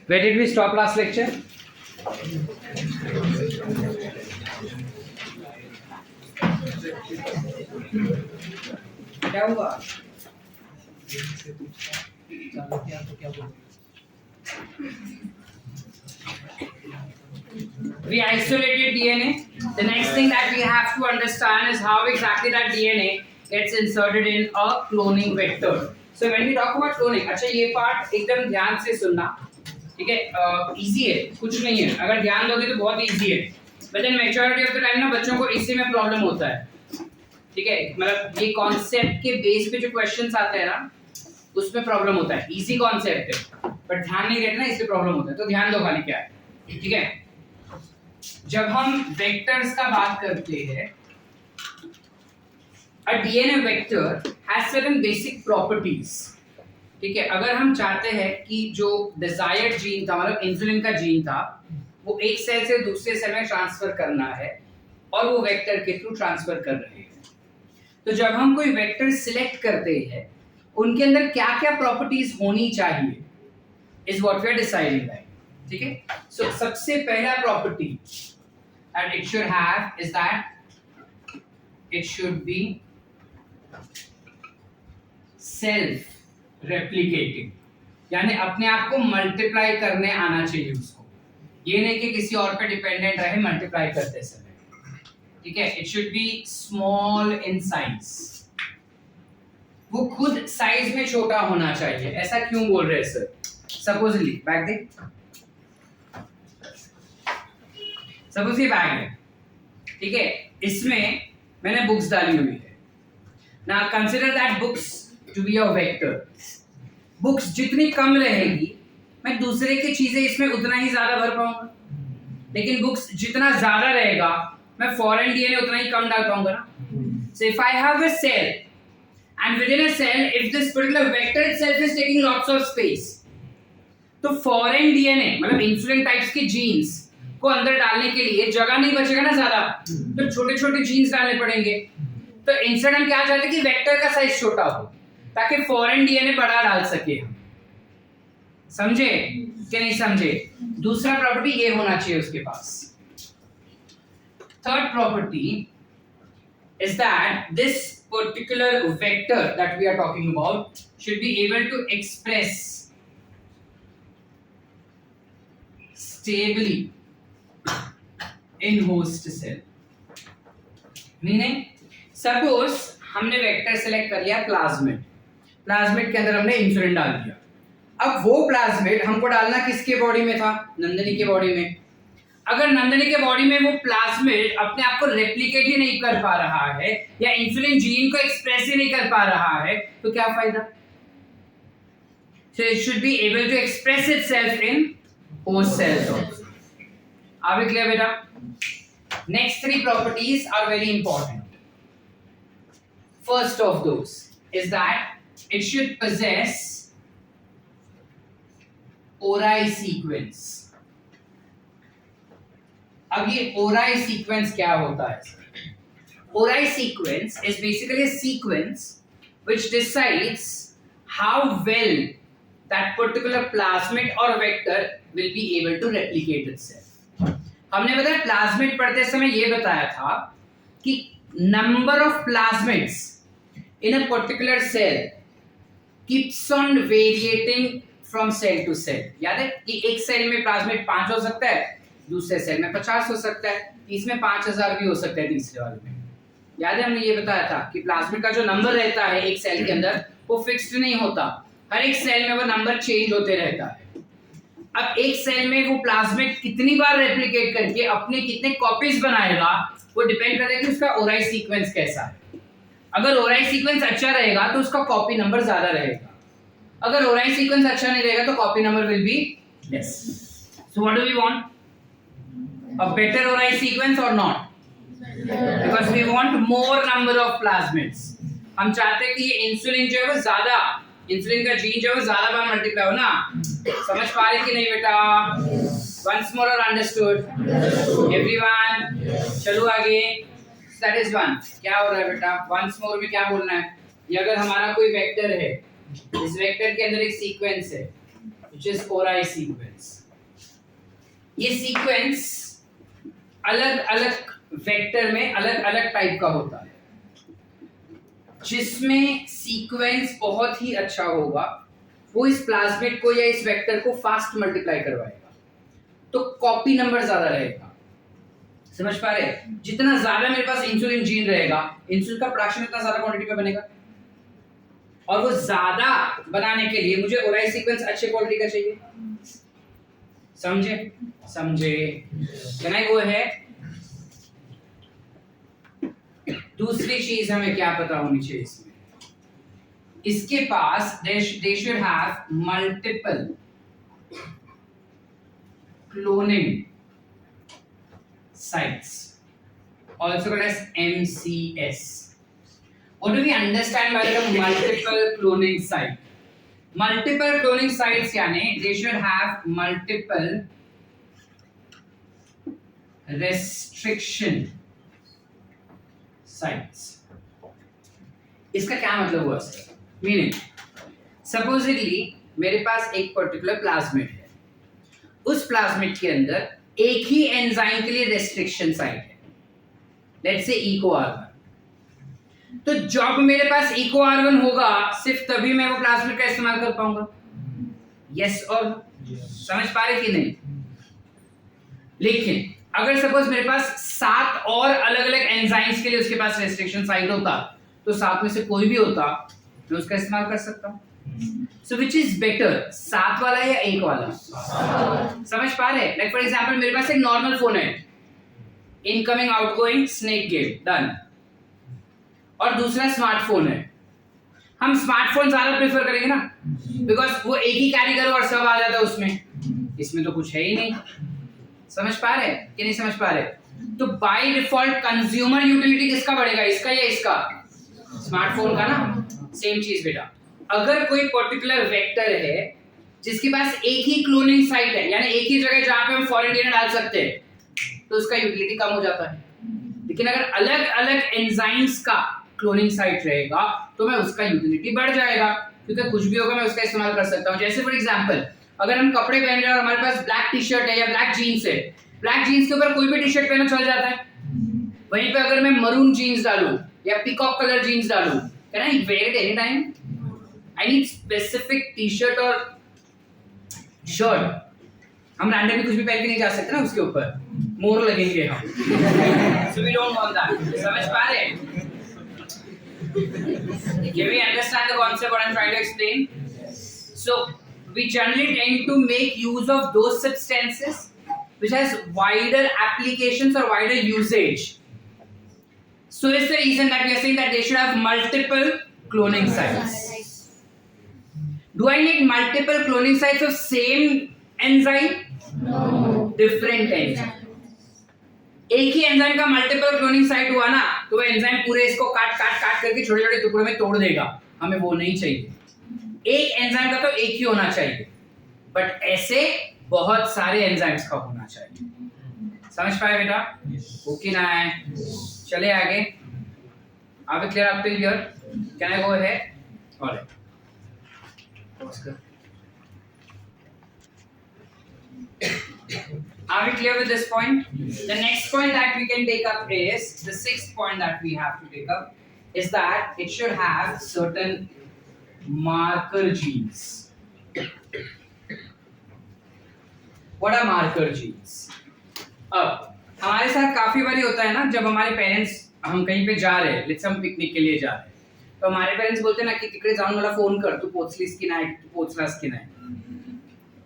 Where did we stop last lecture? क्या हुआ? We isolated DNA. The next thing that we have to understand is how exactly that DNA gets inserted in a cloning vector. So when we talk about cloning, अच्छा ये part एकदम ध्यान से सुनना, ठीक है? Easy है, कुछ नहीं है. अगर ध्यान दोगे तो बहुत easy है. But then majority of the time ना बच्चों को इसी में प्रॉब्लम होता है, ठीक है? मतलब ये कॉन्सेप्ट के बेस पे जो क्वेश्चंस आते हैं ना, उसमें प्रॉब्लम होता है. इजी कॉन्सेप्ट है, बट ध्यान नहीं देते ना, इससे प्रॉब्लम होता है. तो ध्यान दो खाली क्या है, ठीक है? जब हम वेक्टर्स का बात करते हैं, a DNA vector has certain basic properties, ठीक है? अगर हम चाहते हैं कि जो डिजायर्ड जीन था, मतलब इंसुलिन का जीन था, वो एक सेल से दूसरे सेल में ट्रांसफर करना है और वो वेक्टर के थ्रू ट्रांसफर कर रहे हैं, तो जब हम कोई वेक्टर सिलेक्ट करते हैं, उनके अंदर क्या-क्या प्रॉपर्टीज होनी चाहिए is what we are deciding, ठीक है? सो सबसे पहला property that it should have is that it should be self replicating, यानी अपने आप को मल्टीप्लाई करने आना चाहिए उसको. ये नहीं कि किसी और पे डिपेंडेंट रहे मल्टीप्लाई करते समय, ठीक है? It should be small in size. वो खुद साइज में छोटा होना चाहिए. ऐसा क्यों बोल रहे हैं सर? सपोजली बैग दे, सपोज ये बैग है, ठीक है? इसमें मैंने बुक्स डाली हुई है. ना consider that books to be a vector. Books जितनी कम रहेगी, मैं दूसरे की चीजें इसमें उतना ही ज्यादा भर पाऊंगा. लेकिन बुक्स जितना ज्यादा रहेगा, मैं फॉरेन डीएनए उतना ही कम डाल पाऊंगा ना. So if I have a cell and within a cell, if this particular vector itself is taking lots of space, तो फॉरेन डीएनए मतलब इंसुलिन टाइप्स के जीन्स को अंदर डालने के लिए जगह नहीं बचेगा ना ज्यादा, तो छोटे छोटे जीन्स डालने पड़ेंगे. तो इंस्टेड हम क्या चाहते हैं कि वेक्टर का साइज छोटा हो, ताकि फॉरेन डीएनए बड़ा डाल सके हम. समझे कि नहीं समझे? दूसरा प्रॉपर्टी ये होना चाहिए उसके पास. Third property is that this particular vector that we are talking about should be able to express stably in host cell. Meaning, suppose हमने वेक्टर सेलेक्ट कर लिया प्लाज्मिड. प्लाज्मिड के अंदर हमने इंसुलिन डाल दिया. अब वो प्लाज्मिड हमको डालना किसके बॉडी में था? नंदिनी के बॉडी में. अगर नंदिनी के बॉडी में वो प्लाज्मिड अपने आप को रेप्लिकेट ही नहीं कर पा रहा है या इंसुलिन जीन को एक्सप्रेस ही नहीं कर पा रहा है, तो क्या फायदा? So it should be able to express itself in host cells also. Are we clear, beta? Next three properties are very important. First of those is that it should possess ORI sequence. अब ये ORI sequence क्या होता है? ORI sequence is basically a sequence which decides how well that particular plasmid or vector will be able to replicate itself. हमने बताया plasmid पढ़ते समय ये बताया था कि number of plasmids in a particular cell keeps on varying from cell to cell. याद है कि एक सेल में प्लाज्मिड 5 हो सकता है, दूसरे सेल में 50 हो सकता है, इसमें 5000 भी हो सकता है तीसरे वाले में. याद है हमने ये बताया था कि प्लाज्मिड का जो नंबर रहता है एक सेल के अंदर वो फिक्स्ड नहीं होता. हर एक सेल में वो नंबर चेंज होते रहता है. अब एक सेल में वो प्लाज्मिड कितनी बार रेप्लिकेट करके अपने कितने कॉपीज बनाएगा, वो डिपेंड करता है कि उसका ओराई सीक्वेंस कैसा है. अगर ओराई सीक्वेंस अच्छा रहेगा तो उसका कॉपी नंबर ज्यादा रहेगा. अगर ओराई सीक्वेंस अच्छा नहीं रहेगा तो copy number will be less. So what do we want? A better ORI sequence or not? Because we want more number of plasmids. हम चाहते हैं कि ये इंसुलिन जो है वो ज्यादा, इंसुलिन का जीन जो है वो ज्यादा बार मल्टीप्लाई हो ना. समझ पा रहे कि नहीं बेटा? Once more or understood? Everyone? चलो आगे. That is one. क्या हो रहा है बेटा? Once more में क्या बोलना है? ये अगर हमारा कोई वेक्टर है, इस वेक्टर के अंदर एक सीक्वेंस है, which is ORI sequence. ये सीक्वेंस अलग अलग वेक्टर में अलग अलग टाइप का होता है. जिसमें सीक्वेंस बहुत ही अच्छा होगा वो इस प्लाज्मिड को या इस वेक्टर को फास्ट मल्टीप्लाई करवाएगा, तो कॉपी नंबर ज्यादा रहेगा. समझ पा रहे? जितना ज्यादा मेरे पास इंसुलिन जीन रहेगा, इंसुलिन का प्रोडक्शन इतना ज्यादा क्वांटिटी में बनेगा, और वो ज्यादा बनाने के लिए मुझे ओराई सीक्वेंस अच्छे क्वालिटी का चाहिए. समझे? Can I go ahead? दूसरी चीज हमें क्या पता होनी चाहिए इसमें, इसके पास they should have multiple cloning sites, also called as MCS. What do we understand by the multiple cloning site? Multiple cloning sites यानी they should have multiple restriction sites. इसका क्या मतलब हुआ सर? Meaning, supposedly मेरे पास एक particular plasmid है, उस plasmid के अंदर एक ही एंजाइम के लिए रेस्ट्रिक्शन साइट है, लेट्स से EcoR1. तो जब मेरे पास EcoR1 होगा सिर्फ तभी मैं वो प्लाज्मिड का इस्तेमाल कर पाऊंगा. यस और समझ पा रहे कि नहीं? लेकिन अगर सपोज मेरे पास 7 और अलग अलग एंजाइम्स के लिए उसके पास रेस्ट्रिक्शन साइट होता, तो 7 में से कोई भी होता मैं उसका इस्तेमाल कर सकता हूं. So which is better, 7 वाला या 1 वाला? समझ पा रहे? Like for example मेरे पास एक नॉर्मल फोन है, incoming outgoing snake game done, और दूसरा स्मार्टफोन है. हम स्मार्टफोन ज्यादा प्रेफर करेंगे ना, बिकॉज वो एक ही कैरी करो और सब आ जाता है उसमें. इसमें तो कुछ है ही नहीं. समझ पा रहे कि नहीं समझ पा रहे? तो बाय डिफॉल्ट कंज्यूमर यूटिलिटी किसका बढ़ेगा, इसका या इसका? स्मार्टफोन का ना. सेम चीज बेटा, अगर कोई पर्टिकुलर वेक्टर है जिसके पास एक ही क्लोनिंग साइट है, यानी एक ही जगह जहां पे हम फॉरेन डीएनए डाल सकते हैं, तो उसका यूटिलिटी कम हो जाता है. लेकिन अगर अलग अलग एंजाइम्स का क्लोनिंग साइट रहेगा तो मैं उसका यूटिलिटी बढ़ जाएगा, क्योंकि कुछ भी होगा मैं उसका इस्तेमाल कर सकता हूं. जैसे फॉर एग्जांपल अगर हम कपड़े पहन रहे हैं और हमारे पास ब्लैक टी शर्ट है या ब्लैक जीन्स है, ब्लैक जीन्स के ऊपर कोई भी टी शर्ट पहना चल जाता है. वहीं पे अगर मैं मरून जीन्स डालूं या पीकॉक कलर जीन्स डालूं, can I wear it any time? I need specific T-shirt और शर्ट. हम रैंडमली कुछ भी पहन के नहीं जा सकते ना उसके ऊपर, मोर लगेंगे हम. So we don't want that. समझ पा रहे? Can we understand the concept what I'm trying to explain? So we generally tend to make use of those substances which has wider applications or wider usage. So it's the reason that we are saying that they should have multiple cloning sites. Do I need multiple cloning sites of same enzyme? No. Different enzyme. एक ही enzyme का multiple cloning site हुआ ना, तो वो enzyme पूरे इसको काट करके छोटे छोटे टुकड़ों में तोड़ देगा. हमें वो नहीं चाहिए. एक एंजाइम का तो एक ही होना चाहिए, बट ऐसे बहुत सारे एंजाइम्स का होना चाहिए. समझ पाए बेटा? ओके ना है? चले आगे. Are we clear up till here? Can I go ahead? All right. Oscar. Are we clear with this point? The next point that we can take up is the 6th point that we have to take up is that it should have certain marker genes. What are marker genes? अब हमारे साथ काफी बारी होता है ना, जब हमारे पेरेंट्स, हम कहीं पे जा रहे हैं, लेट्स हम पिकनिक के लिए जा रहे हैं, तो हमारे पेरेंट्स बोलते हैं ना कि तिकडे जाऊन मला फोन कर, तू पोचलीस की नाही, तू पोचलास की नाही.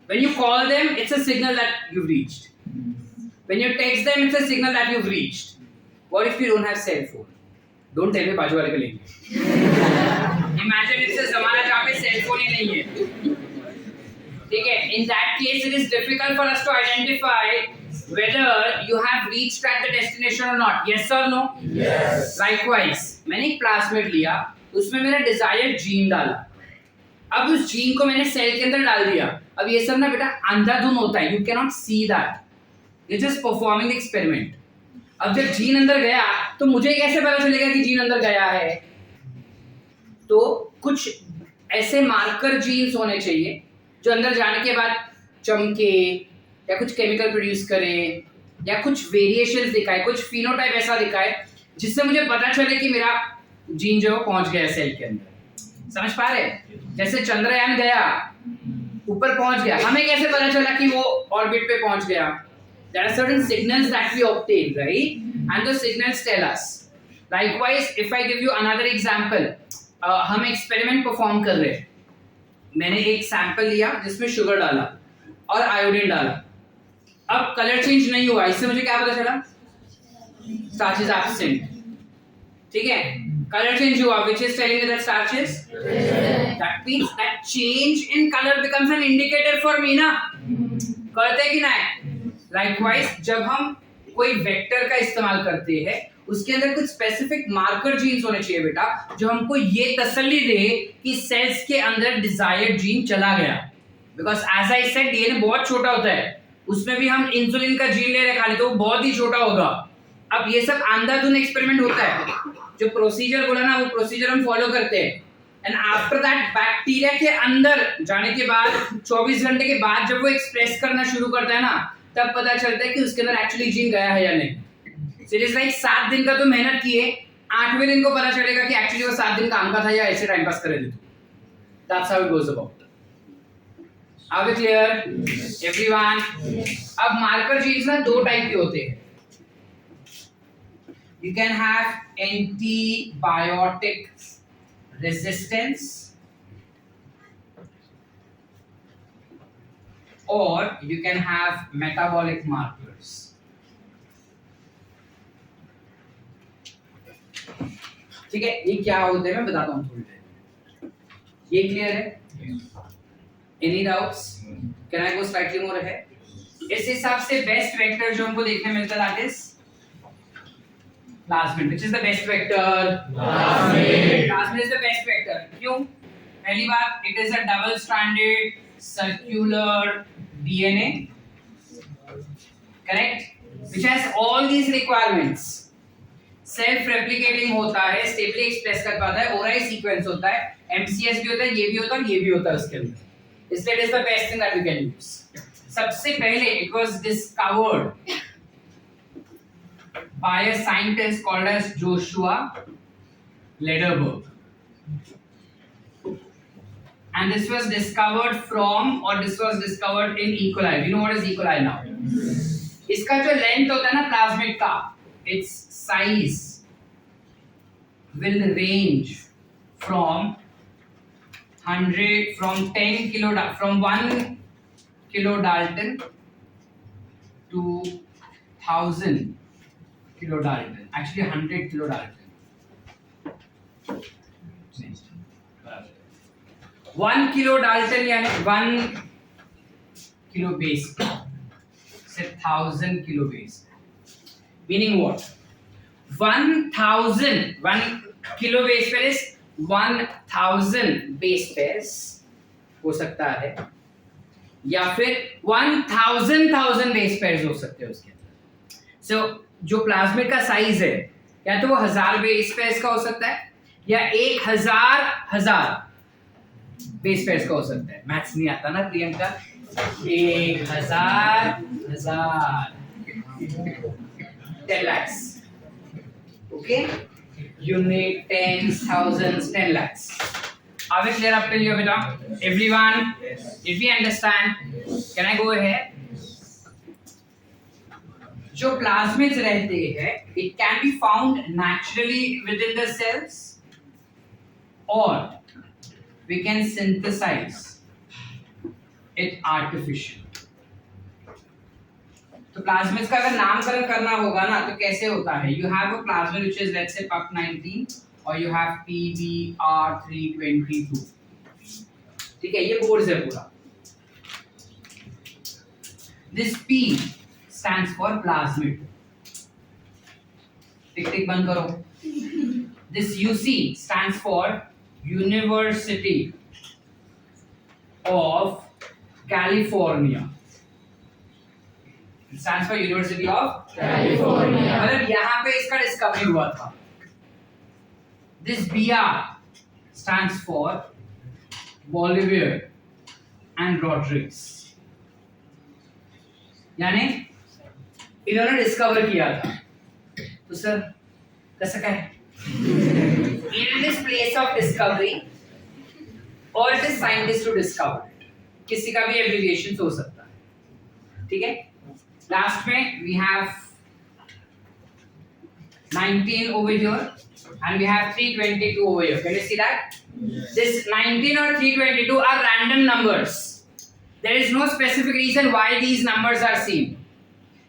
When you call them, it's a signal that you've reached. When you text them, it's a signal that you've reached. What if you don't have cell phone? Don't tell me बाजू वाले के लेंगे. Imagine it's a ज़माना जहाँ पे cell phone ही नहीं है. ठीक है? In that case, it is difficult for us to identify whether you have reached at the destination or not. Yes or no? Yes. Likewise, मैंने एक प्लाज्मिड लिया, उसमें मेरा डिजायर्ड जीन डाला. अब उस जीन को मैंने सेल के अंदर डाल दिया. अब ये सब ना बेटा अंधाधुन होता है. You cannot see that. You're just performing the experiment. अब जब जीन अंदर गया तो मुझे कैसे पता चलेगा कि जीन अंदर गया है? तो कुछ ऐसे मार्कर जीन्स होने चाहिए जो अंदर जाने के बाद चमके या कुछ केमिकल प्रोड्यूस करे या कुछ वेरिएशंस दिखाए, कुछ फिनोटाइप ऐसा दिखाए जिससे मुझे पता चले कि मेरा जीन जो है पहुंच गया है सेल के अंदर। समझ पा रहे? जैसे चंद्रयान गया, ऊपर पहुंच गया, हमें कैसे पता चला कि वो ऑर्बिट पे पहुंच गया? There are certain signals that we obtain, right? And those signals tell us. Likewise, if I give you another example, हम एक्सपेरिमेंट परफॉर्म कर रहे हैं, मैंने एक सैंपल लिया जिसमें शुगर डाला और आयोडीन डाला, अब कलर चेंज नहीं हुआ, इससे मुझे क्या पता चला? Starch is absent. ठीक है, कलर चेंज हुआ, which is telling me that starch is present. That means that change in color becomes an indicator for me ना, करते कि नहीं? Likewise, जब हम कोई वेक्टर का इस्तेमाल करते हैं, उसके अंदर कुछ स्पेसिफिक मार्कर जीन्स होने चाहिए बेटा, जो हमको ये तसल्ली दे कि सेल्स के अंदर डिजायर्ड जीन चला गया। Because as I said, DNA बहुत छोटा होता है, उसमें भी हम इंसुलिन का जीन ले रहे खाली तो वो बहुत ही छोटा होगा। अब ये सब अंधाधुंध एक्सपेरिमेंट होता है, जो प्रोसीजर बोला ना वो प्रोसीजर हम फॉलो करते हैं, एंड आफ्टर दैट बैक्टीरिया के अंदर जाने के बाद 24 घंटे के बाद जब वो एक्सप्रेस करना शुरू करता है ना, तब पता चलता है कि उसके अंदर एक्चुअली जीन गया है या नहीं। सीरियस लाइक 7 दिन का तो मेहनत किए, 8वें दिन को पता चलेगा कि एक्चुअली वो 7 दिन काम का था या ऐसे टाइम पास करे थे। That's how it goes about. Are we clear everyone? अब मार्कर जीन्स ना दो टाइप के होते हैं। You can have antibiotic resistance or you can have metabolic markers. ठीक है, ये क्या होते हैं मैं बताता हूँ थोड़ी देर। ये क्लियर है? Any doubts? Can I go slightly more ahead? इस हिसाब से बेस्ट वेक्टर जो हमको देखने मिलता है that is plasmid. Which is the best vector? Plasmid. Plasmid is the best vector. क्यों? पहली बात, it is a double-stranded circular DNA, correct? Which has all these requirements. Self-replicating होता है, stably express कर पाता है, ORI sequence होता है, MCS भी होता है, ये भी होता है और ये भी होता है उसके अंदर। इसलिए it is the best thing that we can use. सबसे पहले it was discovered by a scientist called as Joshua Lederberg, and this was discovered in E. coli. You know what is E. coli now? इसका जो length होता है ना plasmid का, its size will range from 1 kilodalton to 1000 kilodalton. Actually 100 kilodalton. 1 kilodalton यानी 1 kilo base से 1000 kilo base. Meaning what? 1 kilo base pair is 1000 base pairs हो सकता है, या फिर 1000 base pairs हो सकते हैं उसके अंदर। So जो प्लाज्मिड का साइज है, या तो वो 1000 बेस पेयर्स का हो सकता है या 1000 बेस पेयर्स का हो सकता है। मैथ्स नहीं आता ना Priyanka? 1000 10 lakhs, okay? You need tens, thousands, 10 lakhs. Are we clear up till here, beta? Everyone, did we understand? Can I go ahead? जो प्लाज्मिड्स रहते हैं, it can be found naturally within the cells or we can synthesize it artificially. तो plasmids का अगर नामकरण करना होगा ना तो कैसे होता है? You have a plasmid which is let's say PUC19 or you have PBR322. ठीक है, ये बोर्ड है पूरा। This P stands for plasmid. टिक बंद करो। This UC stands for University of California. It stands for University of California. मतलब यहाँ पे इसका डिस्कवरी हुआ था। This BR stands for Bolivia and Rodrigues, यानी इन्होंने डिस्कवर किया था. तो सर कसं काय? In this place of discovery, or it is scientist to discover it. किसी का भी abbreviation हो सकता है. ठीक है? Last में we have 19 over here and we have 322 over here. Can you see that? Yes. This 19 or 322 are random numbers. There is no specific reason why these numbers are seen.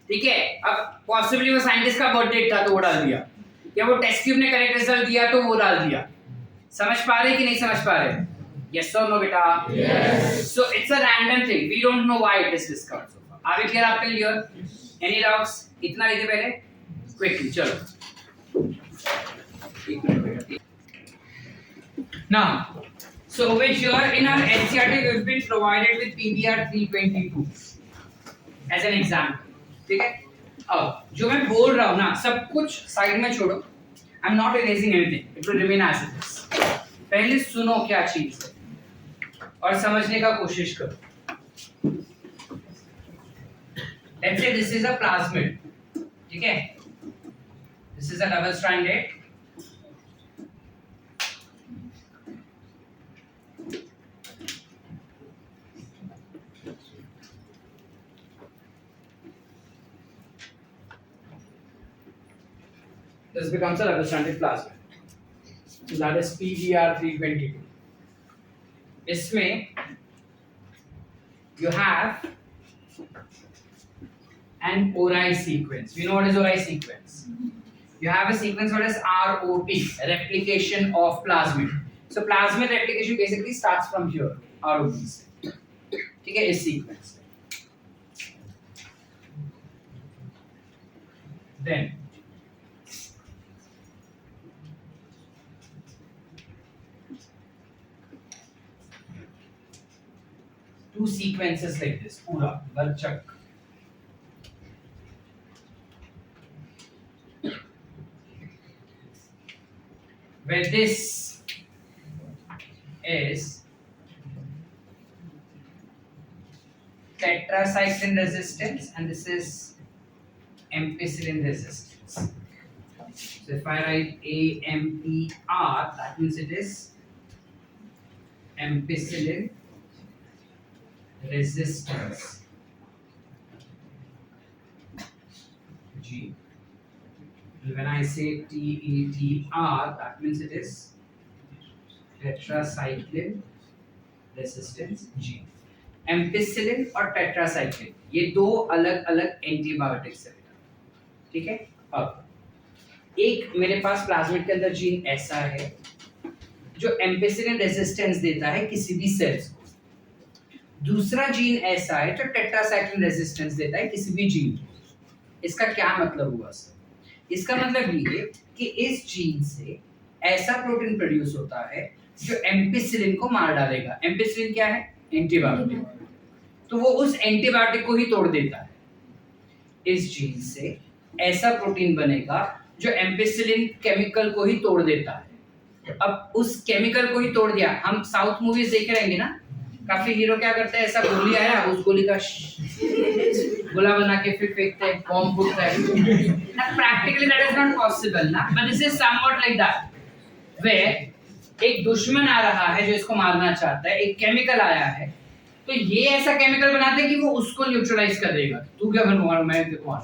ठीक है? अब possibly वो scientist का birthday था तो वो डाल दिया, या वो टेस्ट ट्यूब ने करेक्ट रिजल्ट दिया तो वो डाल दिया. समझ पा रहे कि नहीं समझ पा रहे? Yes or no बेटा? Yes. So it's a random thing. We don't know why it is discovered so far. Are we clear up till here? Any doubts? इतना लिखे पहले quickly. चलो. Now, so over here in our NCERT we've been provided with PBR 322 as an example. ठीक है? अब जो मैं बोल रहा हूँ ना सब कुछ साइड में छोड़ो. I'm not erasing anything. It will remain as it is. पहले सुनो क्या चीज है और समझने का कोशिश करो. Let's say this is a plasmid. ठीक है? This is a double stranded. This becomes a double stranded plasmid. So that is PBR 322. इसमें you have an ORI sequence. We know what is ORI sequence. You have a sequence what is ROP, replication of plasmid. So plasmid replication basically starts from here, ROP से. ठीक है, इस sequence से. Then two sequences like this, पूरा बरचक. Where this is tetracycline resistance and this is ampicillin resistance. So if I write AMPR, that means it is ampicillin resistance G. When I say TETR, that means it is tetracycline resistance G. Ampicillin और tetracycline ये दो अलग अलग antibiotics है. ठीक है, अब एक मेरे पास प्लाज्मिड के अंदर जीन ऐसा है जो एम्पिसिलिन रेजिस्टेंस देता है किसी भी सेल्स को. दूसरा जीन ऐसा है जो टेट्रासाइक्लिन रेजिस्टेंस देता है किसी भी जीन को. इसका क्या मतलब हुआ सर? इसका मतलब ये कि इस जीन से ऐसा प्रोटीन प्रोड्यूस होता है जो एम्पिसिलिन को मार डालेगा. एम्पिसिलिन क्या है? एंटीबायोटिक. तो वो उस एंटीबायोटिक को ही तोड़ देता है. इस जीन से ऐसा प्रोटीन बनेगा जो एम्पिसिलिन केमिकल को ही तोड़ देता है. अब उस केमिकल को ही तोड़ दिया. हम साउथ मूवीज देखे रहेंगे ना, काफी हीरो क्या करते हैं, ऐसा गोली आया उस गोली का गोला बना के फिर फेंकते हैं, बॉम्ब फूटता है. Practically that is not possible ना, but this is somewhat like that where एक दुश्मन आ रहा है जो इसको मारना चाहता है, एक केमिकल आया है तो ये ऐसा केमिकल बनाते हैं कि वो उसको न्यूट्रलाइज कर देगा. तू क्या बनवा मैं देखो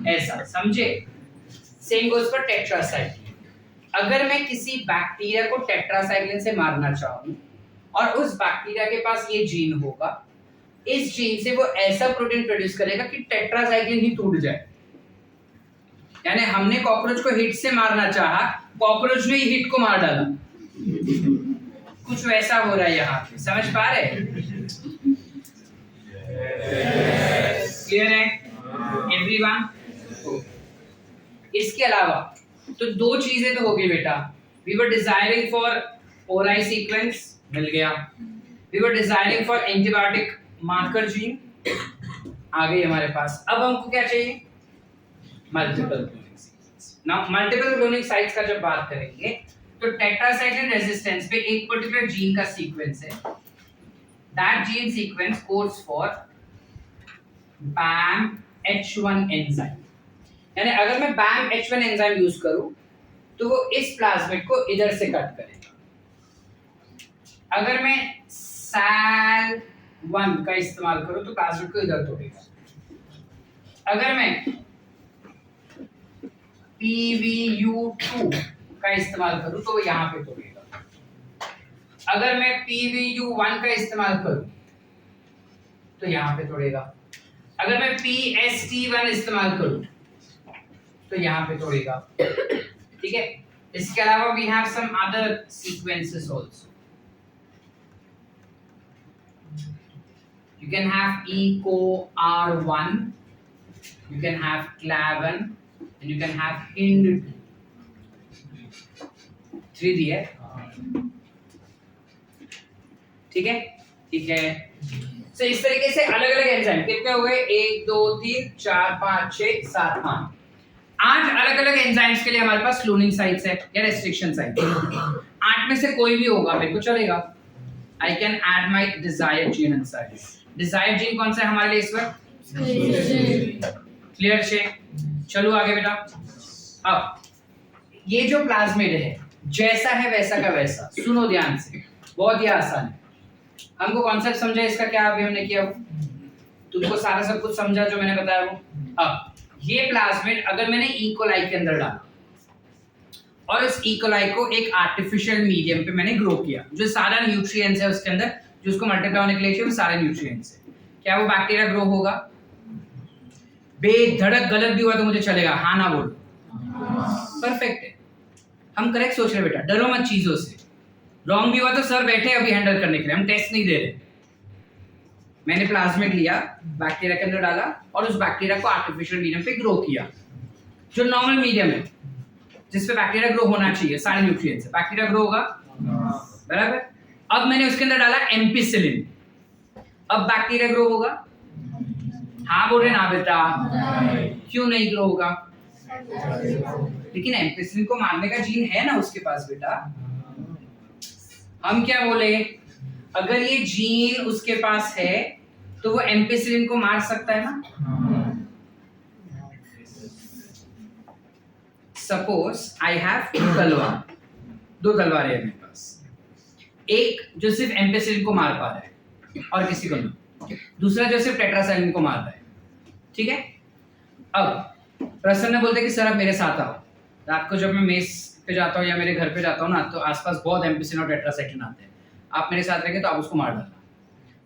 ऐसा, समझे? Same goes for tetracycline. अगर मैं किसी बैक्टीरिया को टेट्रासाइक्लिन से मारना चाहूं और उस बैक्टीरिया के पास ये जीन होगा, इस जीन से वो ऐसा प्रोटीन प्रोड्यूस करेगा कि टेट्रासाइक्लिन ही टूट जाए. यानी हमने कॉकरोच को हिट से मारना चाहा, कॉकरोच ने ही हिट को मार डाला. कुछ वैसा हो रहा है यहाँ पे. समझ पा रहे? क्लियर है एवरीवन? इसके अलावा तो दो चीजें तो होगी बेटा. We were desiring for ori sequence, मिल गया. We were desiring for antibiotic marker gene, आ गई हमारे पास. अब हमको क्या चाहिए? Multiple cloning sequence. Now multiple cloning sites का जब बात करेंगे तो टेट्रासाइक्लिन रेजिस्टेंस पे एक पर्टिकुलर जीन का सीक्वेंस है that gene sequence codes for BAM-H1 enzyme. यानी अगर मैं BAM-H1 एंजाइम यूज करूं तो वो इस प्लाज्मिड को इधर से कट करेगा. अगर मैं SAL1 का इस्तेमाल करूं तो प्लाज्मिड को इधर तोड़ेगा. अगर मैं PVU2 का इस्तेमाल करूं तो वो यहाँ पे तोड़ेगा. अगर मैं PVU1 का इस्तेमाल करूं तो यहाँ पे तोड़ेगा. अगर मैं PST1 इस्तेमाल करूं तो यहाँ पे तोड़ेगा. ठीक है. इसके अलावा we have some other sequences also. You can have EcoR1, you can have CLAV1, and you can have HIND2. 3 दिए. ठीक है. ठीक है. So, इस तरीके से अलग अलग एंजाइम कितने हो गए? 1 2 3 4 5 6 7 8 8 अलग अलग एंजाइम्स के लिए हमारे पास क्लोनिंग साइट्स है या रेस्ट्रिक्शन साइट. 8 में से कोई भी होगा मेरे को चलेगा. I can add my desired gene inside. Desired gene कौन सा है हमारे लिए इस वक्त? क्लियर छे. चलो आगे बेटा. अब ये जो प्लाज्मिड है जैसा है वैसा का वैसा. सुनो ध्यान से, बहुत ही आसान है. हमको कॉन्सेप्ट समझा इसका क्या अभी हमने किया? तुमको सारा सब कुछ समझा जो मैंने बताया वो. अब ये प्लाज्मिड अगर मैंने ई कोलाई के अंदर डाला और इस ई कोलाई को एक आर्टिफिशियल मीडियम पे मैंने ग्रो किया, जो सारा न्यूट्रिएंट्स है उसके अंदर, जो उसको मल्टीप्लाई होने के लिए चाहिए वो सारे न्यूट्रिएंट्स है, क्या वो बैक्टीरिया ग्रो होगा? बेधड़क गलत भी हुआ तो मुझे चलेगा, हाँ ना बोलो. परफेक्ट है. हम करेक्ट सोच रहे बेटा, डरो मत चीजों से. रॉन्ग भी हुआ तो सर बैठे अभी हैंडल करने के लिए, हम टेस्ट नहीं दे रहे. मैंने प्लाज्मिड लिया, बैक्टीरिया के अंदर डाला और उस बैक्टीरिया को आर्टिफिशियल मीडियम पे ग्रो किया, जो नॉर्मल मीडियम है जिस पे बैक्टीरिया ग्रो होना चाहिए, सारे न्यूट्रिएंट्स. बैक्टीरिया ग्रो होगा बराबर. अब मैंने उसके अंदर डाला एम्पिसिलिन. अब बैक्टीरिया ग्रो होगा? हाँ बोल रहे ना बेटा. क्यों नहीं ग्रो होगा? लेकिन एम्पिसिलिन को मारने का जीन है ना उसके पास बेटा. हम क्या बोले, अगर ये जीन उसके पास है तो वो एम्पिसिलिन को मार सकता है ना. सपोज आई हैव तलवार, 2 तलवारें हैं मेरे पास. एक जो सिर्फ एम्पिसिलिन को मार पा रहा है और किसी को नहीं, दूसरा जो सिर्फ टेट्रासाइक्लिन को मार रहा है. ठीक है. अब प्रसन्न बोलते कि सर आप मेरे साथ आओ. रात को जब मैं मेस पे जाता हूँ या मेरे घर पे जाता हूँ ना, तो आसपास बहुत एम्पिसिलिन और टेट्रासाइक्लिन आते हैं. आप मेरे साथ रहेंगे तो आप उसको मार डालना.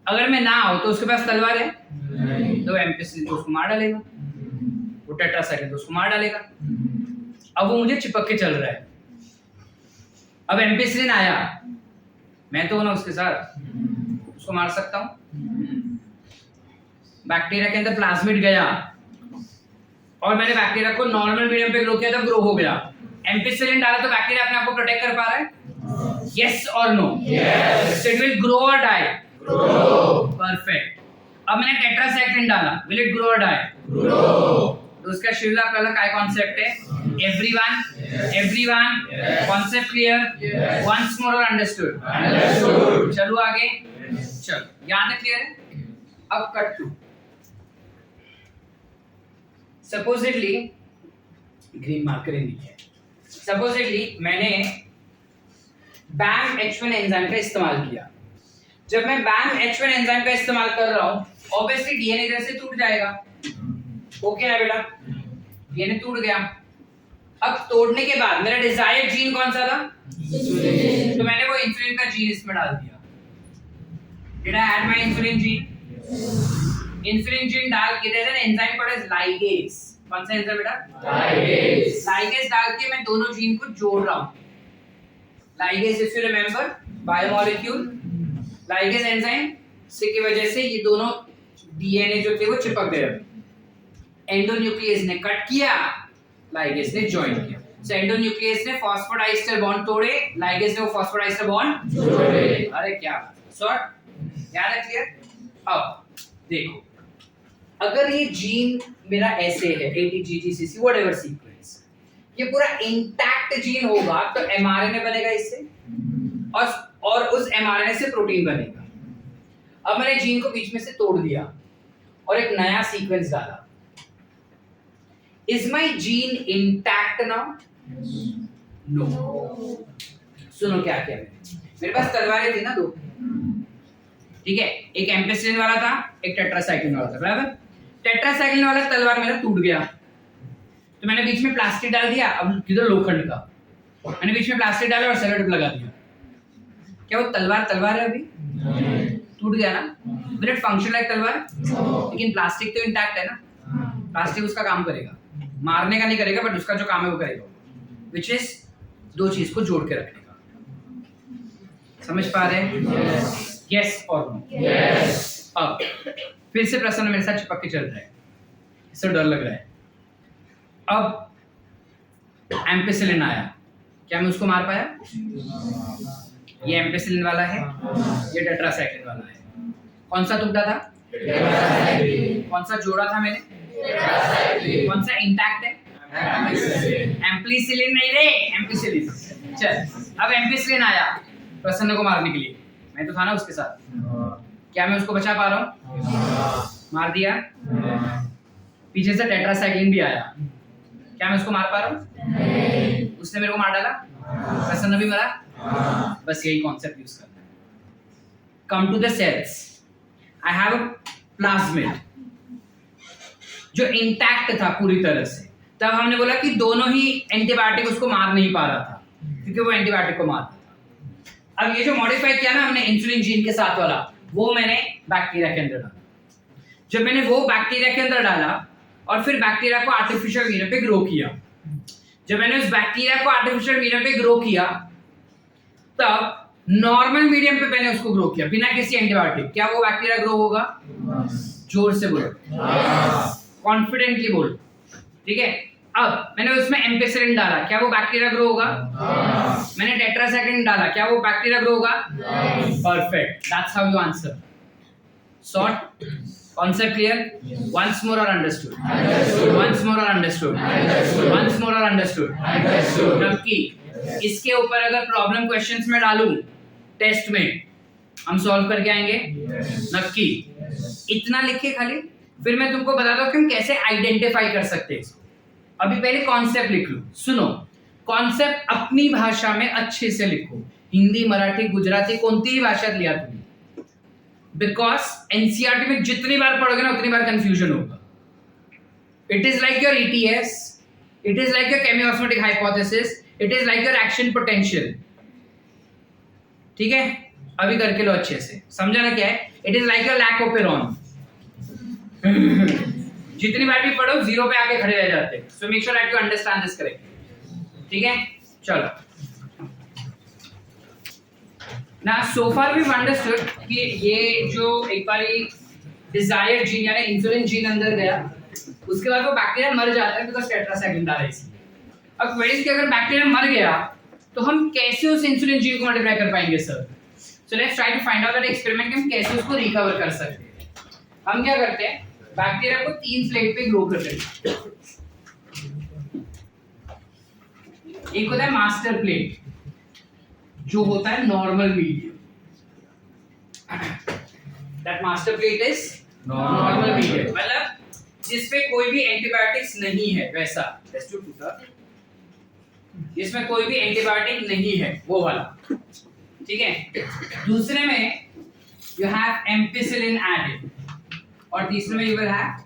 अगर मैं ना आऊँ तो उसके पास तलवार है तो एम्पिसिलिन तो उसको मार डालेगा, वो टेट्रासाइक्लिन तो उसको मार डालेगा. अब वो मुझे चिपक के चल रहा है. अब एम्पिसिलिन आया, मैं तो हूं ना उसके साथ, उसको मार सकता हूँ. बैक्टीरिया के अंदर प्लाज्मिड गया और मैंने बैक्टीरिया को नॉर्मल मीडियम पे ग्रो किया, तब ग्रो हो गया. एम्पिसिलिन डाला तो बैक्टीरिया अपने आप को प्रोटेक्ट कर पा रहा है? यस और no? Yes. It will grow or die? Grow. Perfect. अब मैंने टेट्रासाइक्लिन डाला, will it grow or die? Grow. तो उसका शिवला पहला काय कॉन्सेप्ट है? Everyone. Everyone. Concept clear? Once more or understood? Understood. चलो आगे. चलो यहाँ तक क्लियर है. अब cut to. Supposedly green marker ही नहीं है. सपोजिटली मैंने BAM-H1 एंजाइम का इस्तेमाल किया. जब मैं BAM-H1 एंजाइम का इस्तेमाल कर रहा हूं, ऑब्वियसली डीएनए इधर से टूट जाएगा. ओके ना बेटा? डीएनए टूट गया. अब तोड़ने के बाद मेरा डिजायर्ड जीन कौन सा था? तो मैंने वो इंसुलिन का जीन इसमें डाल दिया. Did I add my insulin gene? Insulin gene डाल के there is an enzyme called as ligase. कौन सा एंजाइम बेटा? लाइगेज. लाइगेज डाल के मैं दोनों जीन को जोड़ रहा हूं. Ligase if you remember biomolecule, ligase enzyme से की वजह से ये दोनों डीएनए जो थे वो चिपक गए. एंडोन्यूक्लियस ने कट किया, लाइगेज ने ज्वाइन किया. सो एंडोन्यूक्लियस ने फॉस्फोडाइस्टर बॉन्ड तोड़े, लाइगेज ने वो फॉस्फोडाइस्टर बॉन्ड जोड़े. अरे क्या शॉर्ट याद है? क्लियर? अब देखो, अगर ये जीन मेरा ऐसे है ATGGCC व्हाटएवर सीक्वेंस, ये पूरा इंटैक्ट जीन होगा तो एमआरएनए बनेगा इससे और उस एमआरएनए से प्रोटीन बनेगा. अब मैंने जीन को बीच में से तोड़ दिया और एक नया सीक्वेंस डाला। Is my gene intact now? No. सुनो क्या किया मैंने, मेरे पास तलवारें थी ना दो, ठीक है, एक एम्पेसिलिन वाला था, एक टेट्रासाइक्लिन वाला था, बराबर। टेट्रासाइक्लिन वाला तलवार मेरा टूट गया, तो मैंने बीच में प्लास्टिक डाल दिया, अब किधर लोखंड का, मैंने बीच में प्लास्टिक डाला और सेलोटेप लगा दिया। क्या वो तलवार है अभी? टूट गया ना, विल इट फंक्शन लाइक तलवार? लेकिन प्लास्टिक तो इंटैक्ट है ना, प्लास्टिक उसका काम करेगा, मारने का नहीं करेगा, बट उसका जो काम है वो करेगा, विच इज दो चीज को जोड़ के रखने का। समझ पा रहे हैं? यस और नो? यस। अब फिर से प्रश्न मेरे साथ चिपक के चल रहा है, इससे डर लग रहा है। अब एम्पेसिलिन आया, क्या मैं उसको मार पाया? ये एम्पेसिलिन वाला है, ये टेट्रासाइक्लिन वाला है। कौन सा टूटा था? कौन सा जोड़ा था मैंने? कौन सा इंटैक्ट है? एम्पेसिलिन नहीं रे, एम्पेसिलिन। चल, अब एम्पेसिलिन आया प्रसन्न को मारने के लिए, मैं तो था ना उसके साथ, क्या मैं उसको बचा पा रहा हूँ? मार दिया। पीछे से टेट्रासाइक्लिन भी आया, क्या मैं उसको मार पा रहा हूँ? उसने मेरे को मार डाला, प्रसन्न भी मरा। बस यही कॉन्सेप्ट यूज करना है। Come to the cells, I have a plasmid जो इंटैक्ट था पूरी तरह से। तब हमने बोला कि दोनों ही एंटीबायोटिक उसको मार नहीं पा रहा था, क्योंकि वो एंटीबायोटिक को मारता था। अब ये जो मॉडिफाई किया ना हमने इंसुलिन जीन के साथ वाला, वो मैंने बैक्टीरिया के अंदर डाला। जब मैंने वो बैक्टीरिया के अंदर डाला और फिर बैक्टीरिया को आर्टिफिशियल मीडियम पे ग्रो किया, जब मैंने उस बैक्टीरिया को आर्टिफिशियल मीडियम पे ग्रो किया, तब नॉर्मल मीडियम पे मैंने उसको ग्रो किया बिना किसी एंटीबायोटिक, क्या वो बैक्टीरिया ग्रो होगा? जोर से बोलो, कॉन्फिडेंटली बोलो, ठीक है। अब मैंने उसमें एम्पेसिलिन डाला, क्या वो बैक्टीरिया ग्रो होगा? मैंने टेट्रासाइक्लिन डाला, क्या वो बैक्टीरिया ग्रो होगा? Perfect, that's how you answer. Short concept clear? Once more or understood? Once more or understood? Once more or understood? नक्की इसके ऊपर अगर प्रॉब्लम क्वेश्चंस में डालूं टेस्ट में, हम सॉल्व करके आएंगे नक्की। इतना लिखे खाली, फिर मैं तुमको बताता हूँ कि हम कैसे आइडेंटिफाई कर सकते हैं इसको। अभी पहले कॉन्सेप्ट लिख लो। सुनो, कॉन्सेप्ट अपनी भाषा में अच्छे से लिखो, हिंदी, मराठी, गुजराती, कोणतीही भाषात लिहा तुम्ही, बिकॉज एनसीईआरटी में जितनी बार पढ़ोगे ना उतनी बार कंफ्यूजन होगा। It is like your ETS, it is like your chemiosmotic hypothesis, it is like your action potential, ठीक है। अभी करके लो अच्छे से, समझा ना क्या है? It is like your lack of पेरॉन। जितनी बार भी पढ़ो जीरो पे आके खड़े रह जाते हैं। So make sure that you understand this correctly, ठीक है। चलो ना, सो फार वी अंडरस्टूड कि ये जो एक बार डिजायर्ड जीन यानी इंसुलिन जीन अंदर गया, उसके बाद वो बैक्टीरिया मर जाता है बिकॉज़ टेट्रासाइक्लिन डाला इसलिए। अब क्वेरी कि अगर बैक्टीरिया मर गया तो हम कैसे उस इंसुलिन जीन को मल्टीप्लाई कर पाएंगे sir? So let's try to find out that experiment कि हम कैसे उसको रिकवर कर सकते हैं। हम क्या करते हैं, बैक्टीरिया को 3 स्लेट पे ग्रो करते हैं। एक होता है मास्टर प्लेट, जो होता है normal medium, that master plate is normal medium, मतलब जिसपे कोई भी एंटीबायोटिक्स नहीं है, वैसा जिसमें कोई भी एंटीबायोटिक नहीं है वो वाला, ठीक है। दूसरे में यू हैव एम्पेसिलिन एडेड और तीसरे में you will have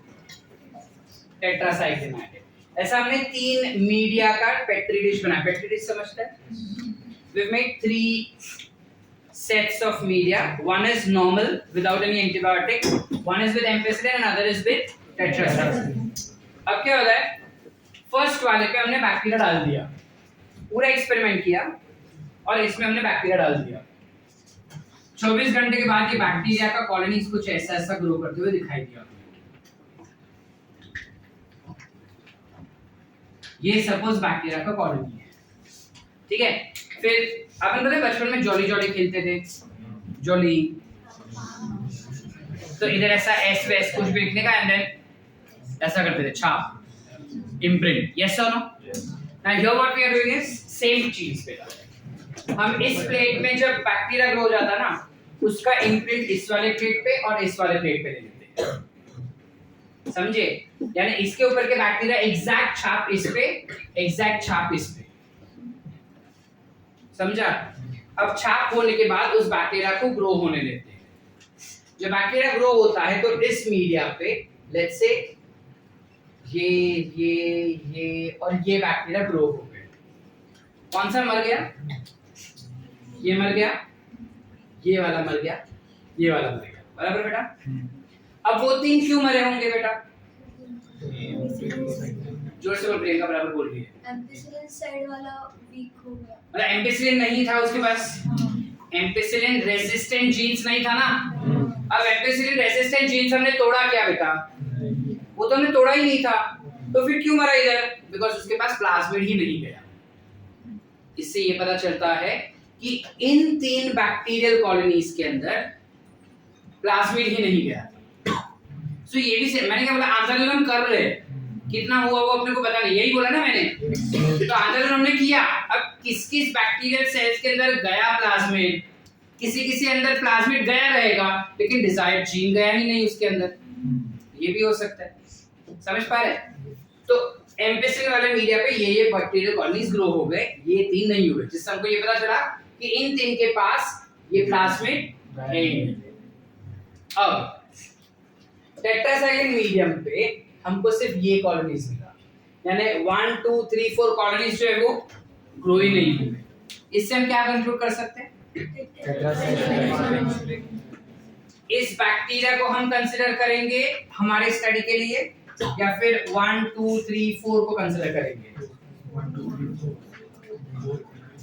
tetracycline added. ऐसा हमने 3 मीडिया का पेट्री डिश बनाया। पेट्री डिश समझते हैं? We've made 3 sets of media. One is normal without any antibiotic, one is with ampicillin and other is with tetracycline. अब क्या होता है, फर्स्ट वाले पे हमने बैक्टीरिया डाल दिया, पूरा एक्सपेरिमेंट किया और इसमें हमने बैक्टीरिया डाल दिया। 24 घंटे के बाद ये बैक्टीरिया का कॉलोनीज कुछ ऐसा ऐसा ग्रो करते हुए दिखाई दिया। ये सपोज बैक्टीरिया का कॉलोनी है, ठीक है। फिर अपन पता है बचपन में जॉली जॉली खेलते थे, जॉली, तो इधर ऐसा एस वेस कुछ भी लिखने का एंड देन ऐसा करते थे, छाप, इम्प्रिंट, यस और no. Now here what we are doing is same चीज पे हम इस प्लेट में जब बैक्टीरिया ग्रो हो जाता ना उसका इम्प्रिंट इस वाले प्लेट पे और इस वाले प्लेट पे ले लेते हैं, समझे? यानी इसके ऊपर के बैक्टीरिया एग्जैक्ट छाप इस पे, एग्जैक्ट छाप इस पे, समझा? अब छाप होने के बाद उस बैक्टीरिया को ग्रो होने देते हैं। जब बैक्टीरिया ग्रो होता है तो इस मीडिया पे लेट्स से ये और ये बैक्टीरिया ग्रो हो गए। कौन सा मर गया? ये मर गया, ये वाला मर गया, ये वाला मर गया, बराबर बेटा? अब वो तीन क्यों मरे होंगे बेटा? जोर से बोल, प्रियंका बराबर बोल रही है। एम्पिसिलिन साइड वाला वीक हो गया, मतलब एम्पिसिलिन नहीं था उसके पास, एम्पिसिलिन रेजिस्टेंट जीन्स नहीं था ना। अब एम्पिसिलिन रेजिस्टेंट जीन्स हमने तोड़ा क्या बेटा? वो तो हमने तोड़ा ही नहीं था, तो फिर क्यों मरा इधर? बिकॉज उसके पास प्लाज्मिड ही नहीं गया। इससे ये पता चलता है कि इन तीन बैक्टीरियल कॉलोनीज के अंदर प्लाज्मिड ही नहीं गया। सो ये भी मैंने क्या बोला, आंदोलन कर रहे, कितना हुआ वो अपने को पता नहीं, यही बोला ना मैंने। तो आंदोलन हमने किया। अब किस किस बैक्टीरियल सेल्स के अंदर गया प्लाज्मिड, किसी अंदर प्लाज्मिड गया रहेगा लेकिन डिजायर्ड जीन गया ही नहीं उसके अंदर, ये भी हो सकता है। समझ पा रहे? तो एम्पिसिलिन वाले मीडिया पे ये बैक्टीरियल कॉलोनीज ग्रो हो गए, ये तीन नहीं हुए, जिससे हमको ये पता चला कि इन तीन के पास ये प्लाज्मिड है। अब टेट्रासाइक्लिन मीडियम पे हमको सिर्फ ये कॉलोनीज मिला, यानी 1 2 3 4 कॉलोनीज जो है वो ग्रो ही नहीं हुए। इससे हम क्या कंक्लूड कर सकते हैं? इस बैक्टीरिया को हम कंसीडर करेंगे हमारे स्टडी के लिए या फिर 1 2 3 4 को कंसीडर करेंगे?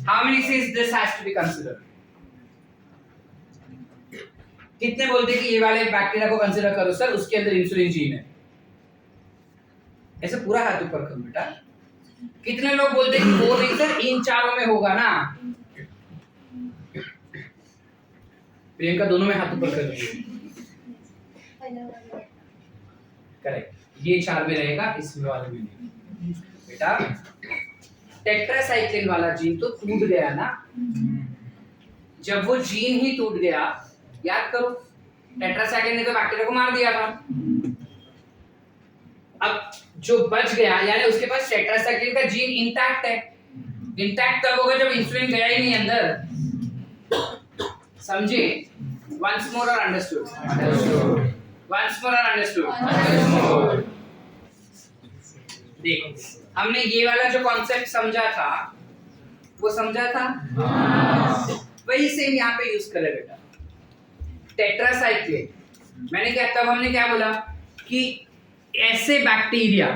How many says this has to be considered? कितने बोलते कि ये वाले बैक्टीरिया को कंसीडर करो सर, उसके अंदर इंसुलिन जीन है? ऐसे पूरा हाथ ऊपर करो बेटा। कितने लोग बोलते कि वो नहीं सर, इन चारों में होगा ना? प्रियंका दोनों में हाथ ऊपर कर रही है। करेक्ट, ये चार में रहेगा, इसमें वाले में नहीं। बेटा टेट्रासाइक्लिन वाला जीन तो टूट गया ना। जब वो जीन ही टूट गया, याद करो टेट्रासाइक्लिन ने तो बैक्टीरिया को मार दिया था। अब जो बच गया यानी उसके पास टेट्रासाइक्लिन का जीन इंटैक्ट है। इंटैक्ट तब होगा जब इंसुलिन गया ही नहीं अंदर। समझे? Once more or understood? Once more or understood? देखो हमने ये वाला जो कॉन्सेप्ट समझा था वो समझा था, वही सेम यहाँ पे यूज करें बेटा। टेट्रासाइक्लिन मैंने क्या, तब हमने क्या बोला कि ऐसे बैक्टीरिया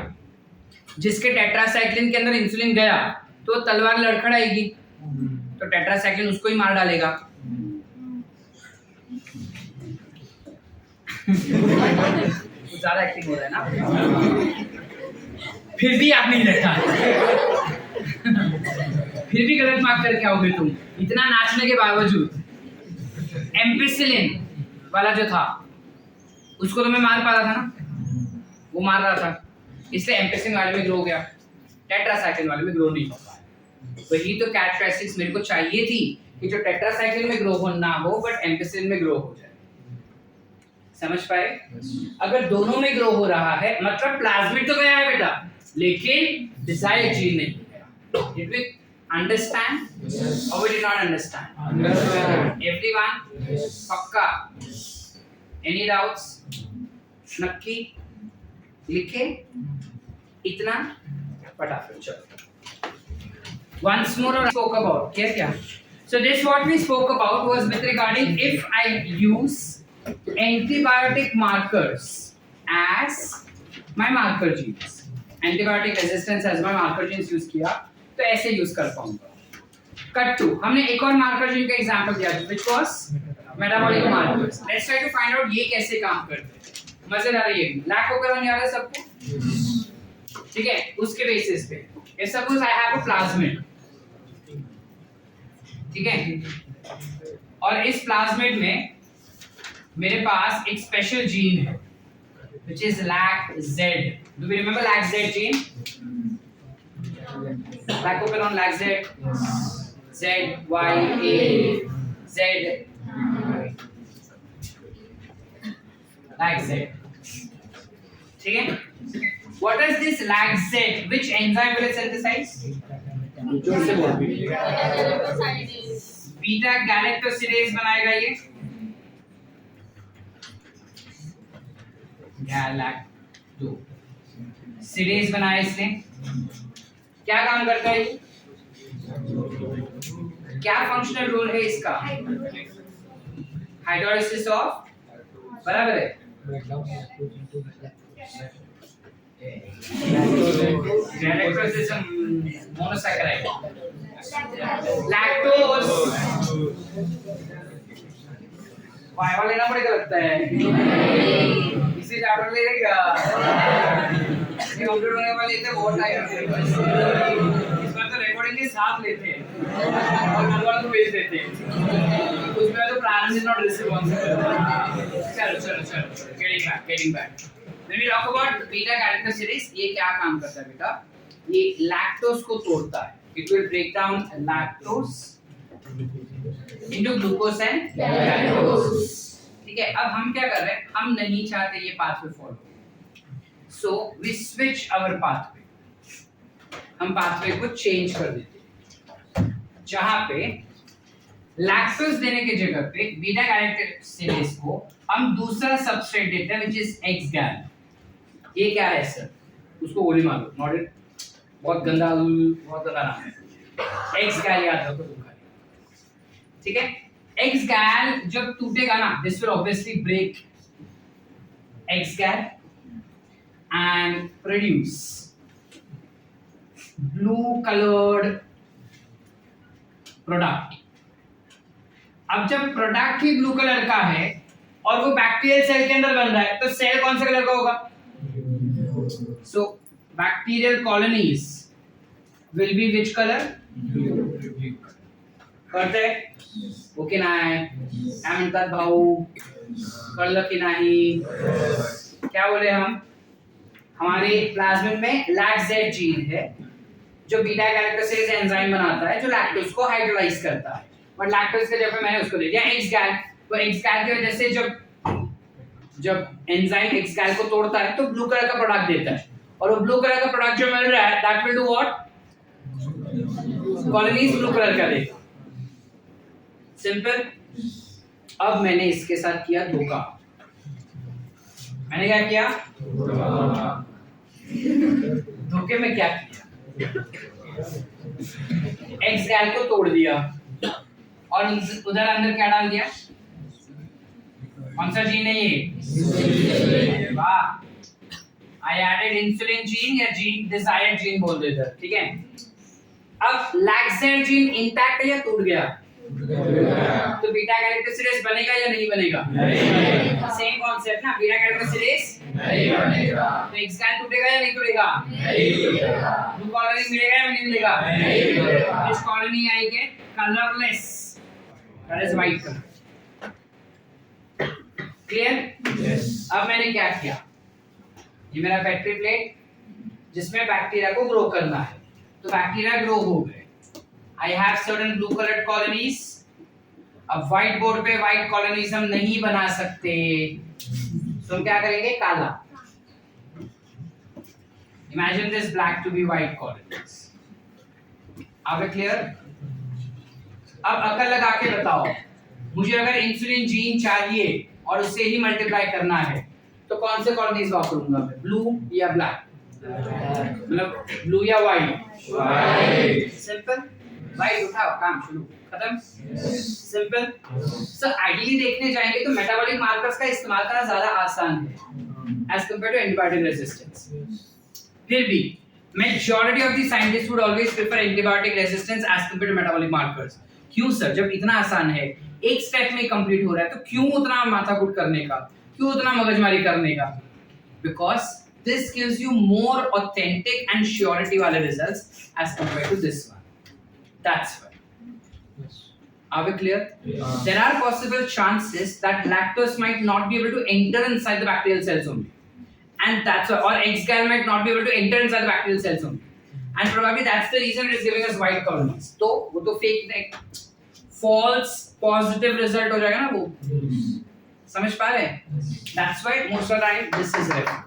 जिसके टेट्रासाइक्लिन के अंदर इंसुलिन गया तो तलवार लड़खड़ाएगी, तो टेट्रासाइक्लिन उसको ही मार डालेगा। कुछ ज्यादा एक्टिंग हो रहा है ना, फिर भी आप नहीं रहता। फिर भी गलत मार्क करके आओगे तुम, इतना नाचने के बावजूद। एम्पिसिलिन वाला जो था उसको तो मैं मार पा रहा था ना, वो मार रहा था, इसलिए एम्पिसिलिन वाले में ग्रो हो गया, टेट्रासाइक्लिन वाले में ग्रो नहीं हो पाया। वही तो कैरेक्टरिस्टिक्स मेरे को चाहिए थी कि जो टेट्रासाइक्लिन में ग्रो हो ना हो बट एम्पिसिलिन में ग्रो हो जाए। समझ पाए? अगर दोनों में ग्रो हो रहा है मतलब प्लाज्मिड तो गया है बेटा, लेकिन डिजायर्ड जीन नहीं गया। Did we understand? Yes. Or we did not understand? Understand. Everyone? Yes. पक्का? Any doubts? नक्की? लिखे? इतना? फटाफट चलो। Once more I spoke about क्या? So this what we spoke about was with regarding if I use antibiotic markers as my marker genes, antibiotic resistance as my marker genes use किया तो ऐसे use कर पाऊंगा। Cut to हमने एक और marker gene का एग्जांपल दिया which was metabolic markers. Let's try to find out ये कैसे काम करते हैं। मजेदार है ये भी। लैक होकर याद है सबको? ठीक है, उसके बेसिस पे if suppose I have a plasmid, ठीक है, और इस प्लाज्मिड में मेरे पास एक स्पेशल जीन है which is LAC-Z. Do we remember LAC-Z gene? Lacoperon LAC-Z. Z Y A Z lactate. ठीक है? What is this lactate? Which enzyme will it synthesize? जोर से बोल. बीटा गैलेक्टोसिडेज बनाएगा ये. गैलेक्टोसिडेज बनाया इसने. क्या काम करता है? क्या फंक्शनल रोल है इसका? हाइड्रोलिसिस ऑफ, बराबर है. गैलेक्टोसिस मोनोसैकेराइड. लैक्टोज वाइवा लेना पड़ेगा लगता है. इसी चैप्टर लेगा. ये कंप्लीट होने वाले इतने बहुत टाइम लगेगा. इस बार तो रिकॉर्डिंग के साथ लेते हैं और कल वाला तो भेज देते हैं. उसमें तो प्रारंभ इज नॉट रिस्पॉन्सिबल. चलो getting back. When we talk about beta galactosidase, ये क्या काम करता है बेटा? ये लैक्टोज को तोड़ता है. It will break down lactose into glucose and galactose. ठीक है? अब हम क्या कर रहे हैं? हम नहीं चाहते ये pathway follow. So we switch our pathway. हम पाथवे को चेंज कर देते हैं. जहाँ पे लैक्टोज देने की जगह पे बीटा गैलेक्टोसिडेज को हम दूसरा सबस्ट्रेट देते हैं which is X-gal. ये क्या है सर? उसको गोली मारो. Not it. बहुत गंदा नाम है. X-gal याद रखो तुम. ठीक है? X-gal जब टूटेगा ना, this will obviously break X-gal and produce blue colored product. अब जब प्रोडक्ट ही ब्लू कलर का है और वो बैक्टीरियल सेल के अंदर बन रहा है, तो सेल कौन से कलर का होगा? So bacterial colonies will be which color? करते ओके नाही. काय म्हणतात भाऊ? कळलं की नाही? क्या बोले हम? हमारे प्लाज्मिड में लैक्टेज जीन है जो बीटा गैलेक्टोसिडेज एंजाइम बनाता है जो लैक्टोज को हाइड्रोलाइज करता है. बट लैक्टोज के जगह मैंने उसको दे दिया X-gal. तो X-gal की वजह से जब एंजाइम X-gal को तोड़ता है तो ब्लू कलर का प्रोडक्ट देता है. और वो ब्लू कलर का प्रोडक्ट जो मिल रहा है that will do what? Colonies blue colour का देगा. सिंपल. अब मैंने इसके साथ किया धोखा. मैंने क्या किया? धोखे में क्या किया? X-gal को तोड़ दिया और उधर अंदर क्या डाल दिया? कौन सा जीन है ये? वाह. I added insulin gene या gene desired gene बोल देते हैं. ठीक है? अब लैक्टेज जीन इंटैक्ट है या टूट गया? तो बीटा गैलेक्टोसिडेज बनेगा या नहीं बनेगा? सेम कॉन्सेप्ट ना. बीटा गैलेक्टोसिडेज नहीं बनेगा. तो X-gal टूटेगा या नहीं टूटेगा? ब्लू कॉलोनी मिलेगा या नहीं मिलेगा? इस कॉलोनी आएगी colourless. That is white colour. Clear? Yes. अब मैंने क्या किया? ये मेरा बैटरी प्लेट जिसमें बैक्टीरिया को ग्रो करना है. तो बैक्टीरिया ग्रो हो गए. I have certain blue colored colonies. अब व्हाइट बोर्ड पे व्हाइट कॉलोनीज हम नहीं बना सकते. तो हम क्या करेंगे? काला. Imagine this black to be white colonies. Are we clear? अब अकल लगा के बताओ, मुझे अगर इंसुलिन जीन चाहिए और उसे ही मल्टीप्लाई करना है तो कौन से कॉलोनीज वापरूंगा मैं? ब्लू या ब्लैक? मतलब ब्लू या व्हाइट? व्हाइट. सिंपल. व्हाइट उठाओ, काम शुरू, खत्म. सिंपल. सर आइडियली देखने जाएंगे तो मेटाबॉलिक मार्कर्स का इस्तेमाल करना ज्यादा आसान है as compared to antibiotic resistance. फिर भी majority of the scientist would always prefer antibiotic resistance as compared to metabolic markers. क्यों सर? जब इतना आसान है, एक स्टेप में कंप्लीट हो रहा है, तो क्यों उतना माथाकुट करने का, क्यों उतना मगजमारी करने का? Because this gives you more authentic and surety वाले results as compared to this one. That's why. Yes. Are we clear? Yeah. There are possible chances that lactose might not be able to enter inside the bacterial cells only, and that's why, or X-gal might not be able to enter inside the bacterial cells only, and probably that's the reason it is giving us white colonies. तो वो तो fake false positive result हो जाएगा ना वो. समझ पा रहे हैं? That's why most of the time this is referred.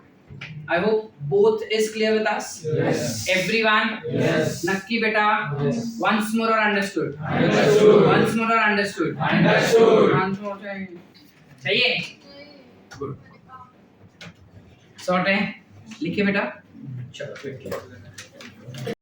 I hope both is clear with us. Yes. Everyone. Yes. नक्की बेटा. Yes. Once more or understood? Understood. Once more or understood? Understood. Once more चाहिए? Good. Sort है? लिखिए बेटा. चलो.